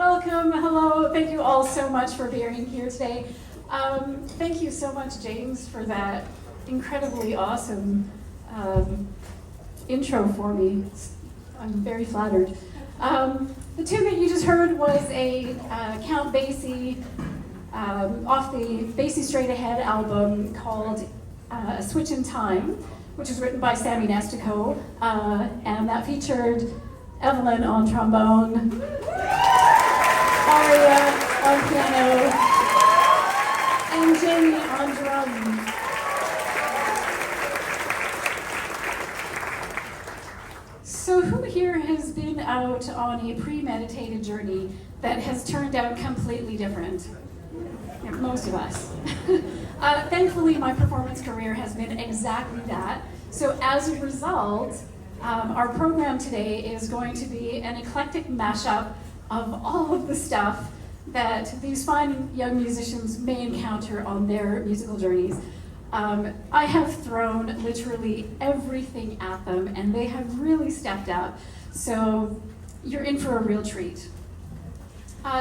welcome, hello, thank you all so much for being here today. Thank you so much, James, for that incredibly awesome intro for me. I'm very flattered. The tune that you just heard was a Count Basie off the Basie Straight Ahead album called A Switch in Time, which was written by Sammy Nestico, and that featured Evelyn on trombone, Aria on piano, and Jamie on drums. So who here has been out on a premeditated journey that has turned out completely different? Yeah, most of us. Thankfully, my performance career has been exactly that. So as a result, our program today is going to be an eclectic mashup of all of the stuff that these fine young musicians may encounter on their musical journeys. I have thrown literally everything at them, and they have really stepped up. So you're in for a real treat.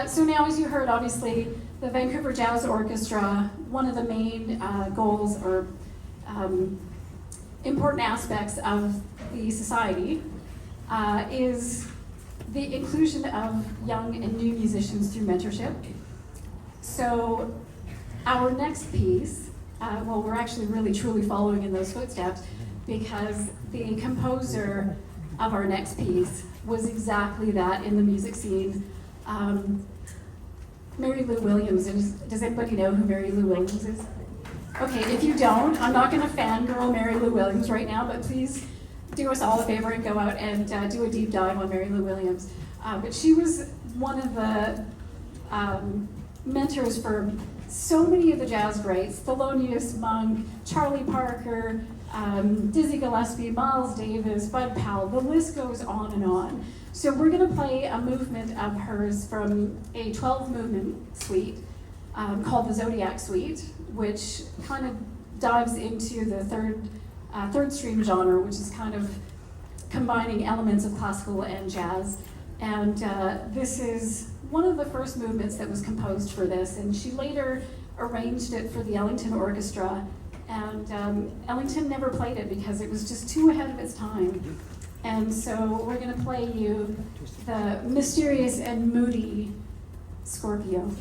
So now, as you heard, obviously, the Vancouver Jazz Orchestra, one of the main goals or important aspects of the society is the inclusion of young and new musicians through mentorship. So our next piece, well, we're actually really truly following in those footsteps because the composer of our next piece was exactly that in the music scene. Mary Lou Williams. Does anybody know who Mary Lou Williams is? Okay, if you don't, I'm not going to fangirl Mary Lou Williams right now, but please do us all a favor and go out and do a deep dive on Mary Lou Williams. But she was one of the mentors for so many of the jazz greats: Thelonious Monk, Charlie Parker, Dizzy Gillespie, Miles Davis, Bud Powell. The list goes on and on. So we're going to play a movement of hers from a 12-movement suite called the Zodiac Suite, which kind of dives into the third stream genre, which is kind of combining elements of classical and jazz. And this is one of the first movements that was composed for this, and she later arranged it for the Ellington Orchestra, and Ellington never played it because it was just too ahead of its time. And so we're going to play you the mysterious and moody Scorpio.